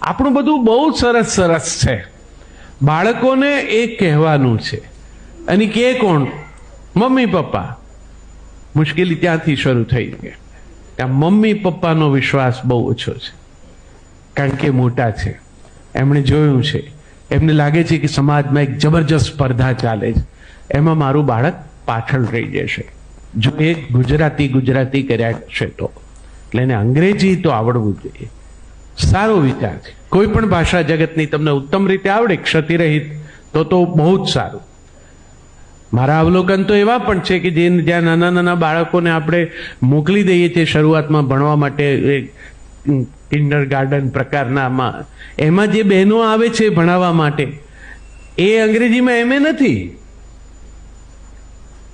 આપણું બધું બહુ સરસ સરસ છે, બાળકોને એ કહેવાનું છે, અને કે કોણ? Mummy papa. મુશ્કેલી ત્યાંથી શરૂ થઈ કે આ મમ્મી પપ્પાનો વિશ્વાસ બહુ ઓછો છે, કારણ કે મોટા છે, એમણે જોયું છે, એમને લાગે છે કે સમાજમાં એક જબરજસ્ત સ્પર્ધા ચાલે છે, એમાં મારું બાળક પાછળ રહી જશે જો એ ગુજરાતી કર્યા છે તો. એટલે એને અંગ્રેજી તો આવડવું જોઈએ. સારો વિચાર છે. કોઈ પણ ભાષા જગતની તમને ઉત્તમ રીતે આવડે ક્ષતિરહિત તો બહુ જ સારું. મારા અવલોકન તો એવા પણ છે કે જ્યાં નાના નાના બાળકોને આપણે મોકલી દઈએ છીએ શરૂઆતમાં ભણવા માટે કિન્ડર ગાર્ડન પ્રકારનામાં, એમાં જે બહેનો આવે છે ભણાવવા માટે એ અંગ્રેજીમાં એમએ નથી,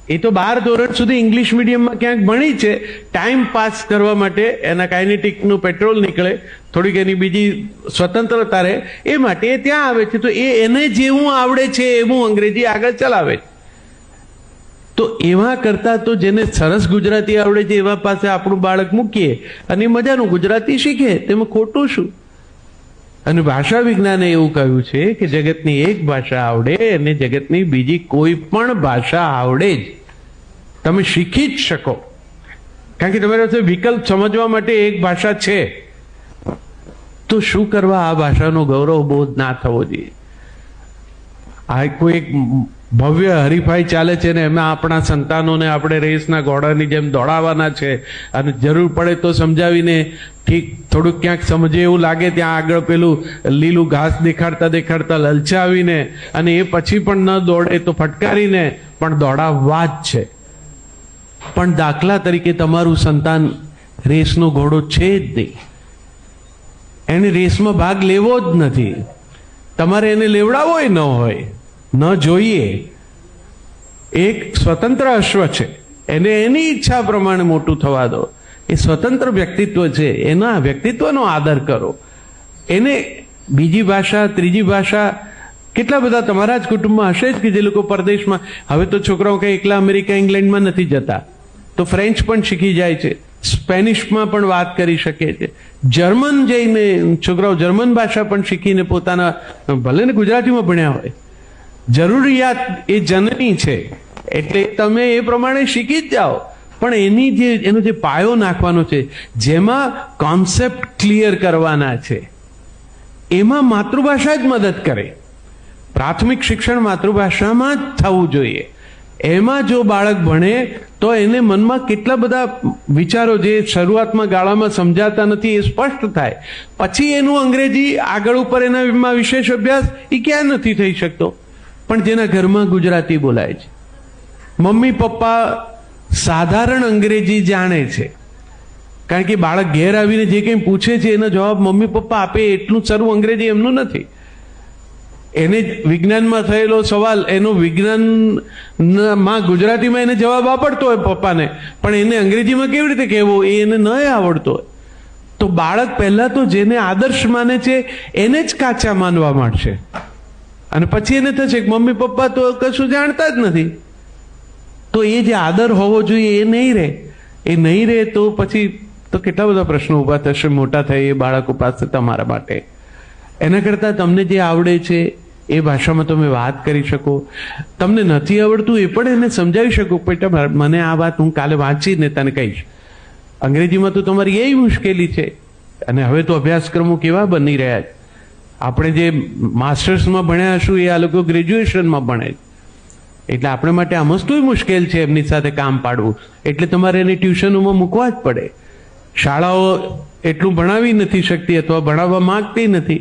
એ તો 12 ધોરણ સુધી ઇંગ્લિશ મીડિયમમાં ક્યાંક ભણી છે, ટાઈમ પાસ કરવા માટે એના કાઇનેટિકનું પેટ્રોલ નીકળે, થોડીક એની બીજી સ્વતંત્રતા રહે એ માટે એ ત્યાં આવે છે. તો એને જેવું આવડે છે એવું અંગ્રેજી આગળ ચલાવે છે. તો એવા કરતા તો જેને સરસ ગુજરાતી આવડે છે એવા પાસે આપણું બાળક મૂકીએ અને મજાનું ગુજરાતી શીખે, તેમાં ખોટું શું? અને ભાષા વિજ્ઞાને એવું કહ્યું છે કે જગતની એક ભાષા આવડે અને જગતની બીજી કોઈ પણ ભાષા આવડે જ તમે શીખી જ શકો, કારણ કે તમારી પાસે વિકલ્પ સમજવા માટે એક ભાષા છે. તો શું કરવા આ ભાષાનો ગૌરવ બોધ ના થવો જોઈએ? આ કોઈ એક ભવ્ય હરીફાઈ ચાલે છે ને એમાં આપણા સંતાનોને આપણે રેસના ઘોડાની જેમ દોડાવવાના છે, અને જરૂર પડે તો સમજાવીને ઠીક થોડુંક ક્યાંક સમજે એવું લાગે ત્યાં આગળ પેલું લીલું ઘાસ દેખાડતા દેખાડતા લલચાવીને, અને એ પછી પણ ન દોડે તો ફટકારીને પણ દોડાવવા જ છે. પણ દાખલા તરીકે તમારું સંતાન રેસનો ઘોડો છે જ નહીં, એને રેસમાં ભાગ લેવો જ નથી, તમારે એને લેવડાવો ન હોય, ન જોઈએ. એક સ્વતંત્ર અશ્વ છે, એને એની ઈચ્છા પ્રમાણે મોટું થવા દો. એ સ્વતંત્ર વ્યક્તિત્વ છે, એના વ્યક્તિત્વનો આદર કરો. એને બીજી ભાષા ત્રીજી ભાષા કેટલા બધા તમારા જ કુટુંબમાં હશે જ કે જે લોકો પરદેશમાં, હવે તો છોકરાઓ કંઈ એકલા અમેરિકા ઇંગ્લેન્ડમાં નથી જતા, તો ફ્રેન્ચ પણ શીખી જાય છે, સ્પેનિશમાં પણ વાત કરી શકે છે, જર્મન જઈને છોકરાઓ જર્મન ભાષા પણ શીખીને પોતાના, ભલે ને ગુજરાતીમાં ભણ્યા હોય, જરૂરિયાત એ જનની છે, એટલે તમે એ પ્રમાણે શીખી જ જાઓ. પણ એનો જે પાયો નાખવાનો છે, જેમાં કોન્સેપ્ટ ક્લિયર કરવાના છે, એમાં માતૃભાષા જ મદદ કરે. પ્રાથમિક શિક્ષણ માતૃભાષામાં જ થવું જોઈએ. એમાં જો બાળક ભણે તો એને મનમાં કેટલા બધા વિચારો જે શરૂઆતમાં ગાળામાં સમજાતા નથી એ સ્પષ્ટ થાય. પછી એનું અંગ્રેજી આગળ ઉપર એનામાં વિશેષ અભ્યાસ એ ક્યાં નથી થઈ શકતો. પણ જેના ઘરમાં ગુજરાતી બોલાય છે, મમ્મી પપ્પા સાધારણ અંગ્રેજી જાણે છે, કારણ કે બાળક ઘેર આવીને જે કંઈ પૂછે છે એનો જવાબ મમ્મી પપ્પા આપે એટલું સારું અંગ્રેજી એમનું નથી. એને વિજ્ઞાનમાં થયેલો સવાલ એનો વિજ્ઞાનમાં ગુજરાતીમાં એને જવાબ આવડતો હોય પપ્પાને, પણ એને અંગ્રેજીમાં કેવી રીતે કહેવો એ એને ન આવડતો હોય. તો બાળક પહેલા તો જેને આદર્શ માને છે એને જ કાચા માનવા માંડશે, અને પછી એને થશે કે મમ્મી પપ્પા તો કશું જાણતા જ નથી. તો એ જે આદર હોવો જોઈએ એ નહીં રહે. એ નહીં રહે તો પછી તો કેટલા બધા પ્રશ્નો ઊભા થશે મોટા થાય એ બાળકો પાસે તમારા માટે. એના કરતાં તમને જે આવડે છે એ ભાષામાં તમે વાત કરી શકો. તમને નથી આવડતું એ પણ એને સમજાવી શકો, બેટા મને આ વાત હું કાલે વાંચીને તને કહીશ. અંગ્રેજીમાં તો તમારી એ મુશ્કેલી છે. અને હવે તો અભ્યાસક્રમો કેવા બની રહ્યા છે. આપણે જે માસ્ટર્સમાં ભણ્યા હશું એ આ લોકો ગ્રેજ્યુએશનમાં ભણે, એટલે આપણે માટે આ મસ્તું મુશ્કેલ છે એમની સાથે કામ પાડવું. એટલે તમારે એને ટ્યુશનોમાં મૂકવા જ પડે. શાળાઓ એટલું ભણાવી નથી શકતી અથવા ભણાવવા માંગતી નથી,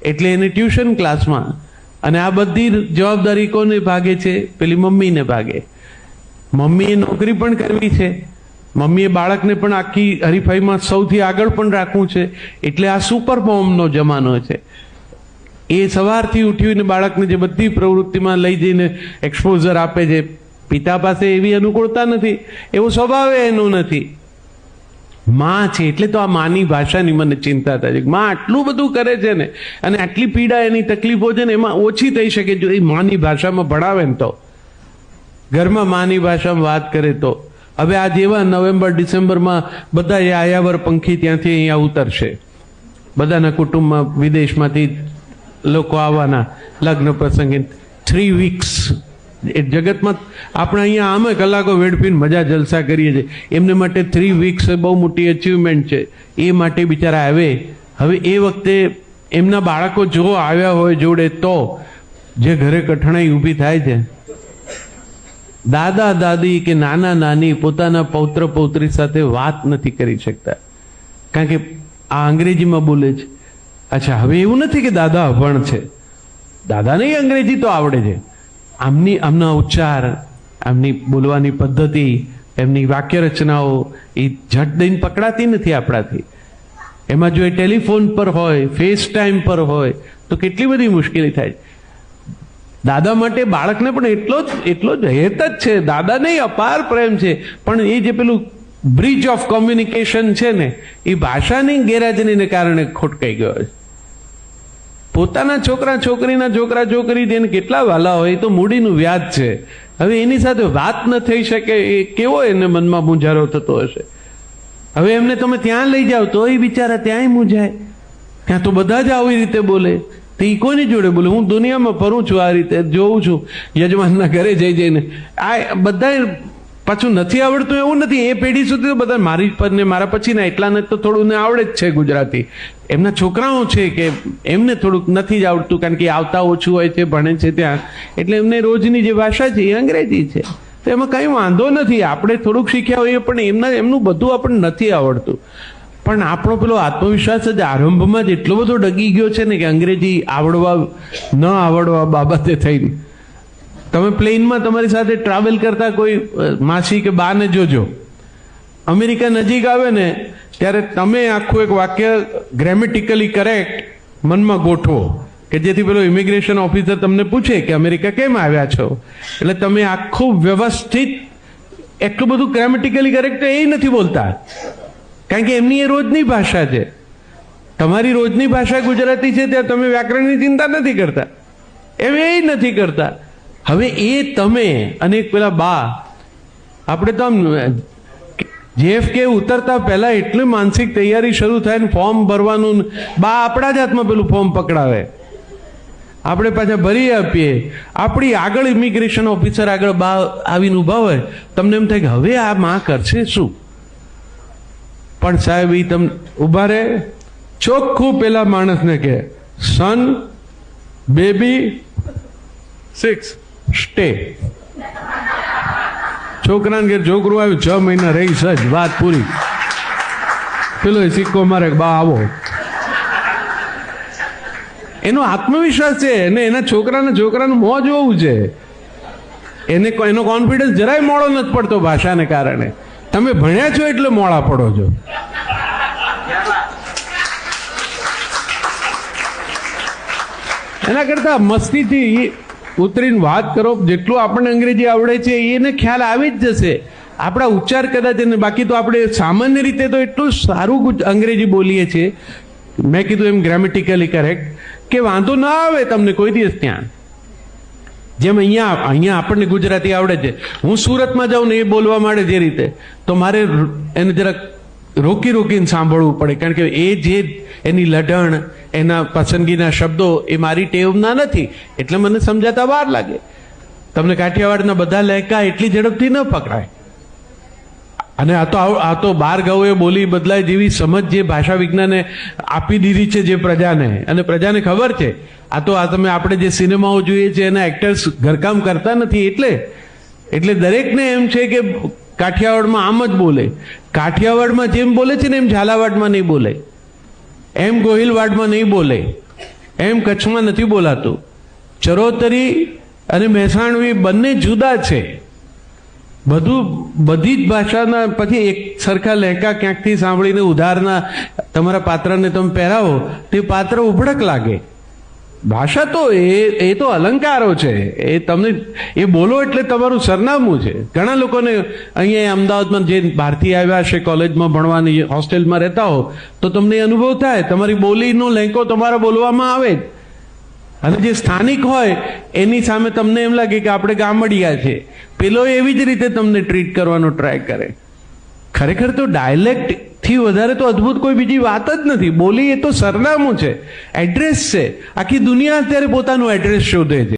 એટલે એને ટ્યુશન ક્લાસમાં. અને આ બધી જવાબદારી કોને ભાગે છે? પેલી મમ્મીને ભાગે. મમ્મીએ નોકરી પણ કરવી છે, મમ્મીએ બાળકને પણ આખી હરીફાઈમાં સૌથી આગળ પણ રાખવું છે. એટલે આ સુપર મોમનો જમાનો છે. એ સવારથી ઉઠીને બાળકને જે બધી પ્રવૃત્તિમાં લઈ જઈને એક્સપોઝર આપે છે. પિતા પાસે એવી અનુકૂળતા નથી, એવો સ્વભાવ એનો નથી. માં છે એટલે તો આ માની ભાષાની મને ચિંતા થાય છે. માં આટલું બધું કરે છે ને, અને આટલી પીડા એની તકલીફો છે ને, એમાં ઓછી થઈ શકે જો એ માની ભાષામાં ભણાવે ને તો, ઘરમાં માની ભાષામાં વાત કરે તો. હવે આ જેવા નવેમ્બર ડિસેમ્બરમાં બધા યાયાવર પંખી ત્યાંથી અહીંયા ઉતરશે, બધાના કુટુંબમાં વિદેશમાંથી લોકો આવવાના લગ્ન પ્રસંગે 3 weeks. એ જગતમાં આપણે અહીંયા આમે કલાકો વેડફીને મજા જલસા કરીએ છીએ, એમને માટે 3 weeks બહુ મોટી અચીવમેન્ટ છે. એ માટે બિચારા આવે. હવે એ વખતે એમના બાળકો જો આવ્યા હોય જોડે તો જે ઘરે કઠણાઈ ઊભી થાય છે, દાદા દાદી કે નાના નાની પોતાના પૌત્ર પૌત્રી સાથે વાત નથી કરી શકતા, કારણ કે આ અંગ્રેજીમાં બોલે છે. અચ્છા, હવે એવું નથી કે દાદા અભણ છે, દાદાને અંગ્રેજી તો આવડે છે. આમના ઉચ્ચાર, આમની બોલવાની પદ્ધતિ, એમની વાક્ય રચનાઓ એ ઝટ દઈને પકડાતી નથી આપણાથી. એમાં જો એ ટેલિફોન પર હોય, ફેસ ટાઈમ પર હોય તો કેટલી બધી મુશ્કેલી થાય. દાદા માટે બાળકને પણ એટલો જ હેત જ છે, દાદાને અપાર પ્રેમ છે, પણ એ જે પેલું બ્રિજ ઓફ કોમ્યુનિકેશન છે ને, એ ભાષાની ગેરહાજરીને કારણે ખોટકાઈ ગયો છે. પોતાના છોકરા છોકરી જેને કેટલા વાલા હોય તો મૂડીનું વ્યાજ છે. હવે એની સાથે વાત ન થઈ શકે, એ કેવો એને મનમાં મૂંઝારો થતો હશે. હવે એમને તમે ત્યાં લઈ જાઓ તો એ બિચારા ત્યાંય મૂંઝાય. ત્યાં તો બધા જ આવી રીતે બોલે, તો એ કોની જોડે બોલે? હું દુનિયામાં ફરું છું, આ રીતે જોઉં છું, યજમાનના ઘરે જઈને આ બધા પાછું નથી આવડતું એવું નથી. એ પેઢી સુધી તો બધા મારી પર ને મારા પછીના એટલાને તો થોડું ને આવડે જ છે ગુજરાતી. એમના છોકરાઓ છે કે એમને થોડુંક નથી જ આવડતું, કારણ કે આવતા ઓછું હોય છે, ભણે છે ત્યાં, એટલે એમને રોજની જે ભાષા છે એ અંગ્રેજી છે. તો એમાં કંઈ વાંધો નથી, આપણે થોડુંક શીખ્યા હોઈએ, પણ એમનું બધું આપણને નથી આવડતું. પણ આપણો પેલો આત્મવિશ્વાસ જ આરંભમાં જ એટલો બધો ડગી ગયો છે ને કે અંગ્રેજી આવડવા ન આવડવા બાબતે થઈને. તમે પ્લેનમાં તમારી સાથે ટ્રાવેલ કરતા કોઈ માસી કે બાને જોજો, અમેરિકા નજીક આવે ને ત્યારે તમે આખું એક વાક્ય ગ્રેમેટિકલી કરેક્ટ મનમાં ગોઠવો, કે જેથી પેલો ઇમિગ્રેશન ઓફિસર તમને પૂછે કે અમેરિકા કેમ આવ્યા છો, એટલે તમે આખું વ્યવસ્થિત એટલું બધું ગ્રામેટિકલી કરેક્ટ એ નથી બોલતા, કારણ કે એમની એ રોજની ભાષા છે. તમારી રોજની ભાષા ગુજરાતી છે, ત્યાં તમે વ્યાકરણની ચિંતા નથી કરતા, એમ એ નથી કરતા. હવે એ તમે અને પેલા બા, આપણે તો આમ JFK ઉતરતા પહેલા એટલી માનસિક તૈયારી શરૂ થાય ને ફોર્મ ભરવાનું, બા આપણા જ હાથમાં પેલું ફોર્મ પકડાવે, આપણે પાછા ભરી આપીએ. આપણી આગળ ઇમિગ્રેશન ઓફિસર આગળ બા આવીને ઊભા હોય, તમને એમ થાય કે હવે આ માં કરશે શું? પણ સાહેબ એ તમને ઊભા રહે, ચોખ્ખું પેલા માણસને કહે, સન બેબી 6 સ્ટે. છોકરાને ઘેર છોકરું આવ્યું, 6 મહિના રહી સજ, વાત પૂરી. પેલો સિક્કો મારે, બા આવો. એનો આત્મવિશ્વાસ છે, અને એના છોકરાનું મોં જોવું છે. એનો કોન્ફિડન્સ જરાય મોડો નથી પડતો ભાષાને કારણે. તમે ભણ્યા છો એટલે મોડા પડો છો. એના કરતા મસ્તીથી ઉતરીને વાત કરો. જેટલું આપણને અંગ્રેજી આવડે છે એને ખ્યાલ આવી જ જશે. આપણા ઉચ્ચાર કદાચ એને, બાકી તો આપણે સામાન્ય રીતે તો એટલું સારું અંગ્રેજી બોલીએ છીએ, મેં કીધું એમ ગ્રામેટિકલી કરેક્ટ, કે વાંધો ના આવે તમને કોઈ દિવસ ત્યાં. જેમ અહીંયા આપણને ગુજરાતી આવડે છે, હું સુરતમાં જાઉં ને એ બોલવા માંડે જે રીતે, તો મારે એને જરાક રોકીને સાંભળવું પડે, કારણ કે એ જે એની લઢણ, એના પસંદગીના શબ્દો એ મારી ટેવના નથી, એટલે મને સમજાતા વાર લાગે. તમને કાઠિયાવાડના બધા લહેકા એટલી ઝડપથી ન પકડાય. અને આ તો બાર ગાઉએ બોલી બદલાય જેવી સમજ જે ભાષા વિજ્ઞાને આપી દીધી છે જે પ્રજાને, અને પ્રજાને ખબર છે. આ તમે આપણે જે સિનેમાઓ જોઈએ છે એના એક્ટર્સ ઘરકામ કરતા નથી, એટલે દરેકને એમ છે કે કાઠિયાવાડમાં આમ જ બોલે. કાઠિયાવાડમાં જેમ બોલે છે ને એમ ઝાલાવાડમાં નહીં બોલે, એમ ગોહિલવાડમાં નહીં બોલે, એમ કચ્છમાં નથી બોલાતું. ચરોતરી અને મહેસાણવી બંને જુદા છે. બધી જ ભાષાના પછી એક સરખા લહેકા ક્યાંકથી સાંભળીને ઉધારના તમારા પાત્રને તમે પહેરાવો તે પાત્ર ઉભડક લાગે. ભાષા તો એ તો અલંકારો છે. એ તમને એ બોલો એટલે તમારું સરનામું છે. ઘણા લોકોને અહીંયા અમદાવાદમાં જે બહારથી આવ્યા છે કોલેજમાં ભણવાની, હોસ્ટેલમાં રહેતા હો તો તમને અનુભવ થાય, તમારી બોલીનો લહેકો તમારા બોલવામાં આવે, અને જે સ્થાનિક હોય એની સામે તમને એમ લાગે કે આપણે ગામડિયા છે. પેલો એવી જ રીતે તમને ટ્રીટ કરવાનો ટ્રાય કરે. ખરેખર તો ડાયલેક્ટ થી વધારે તો અદ્ભુત કોઈ બીજી વાત જ નથી. બોલી એ તો સરનામું છે, એડ્રેસ છે. આખી દુનિયા અત્યારે પોતાનું એડ્રેસ શોધે છે.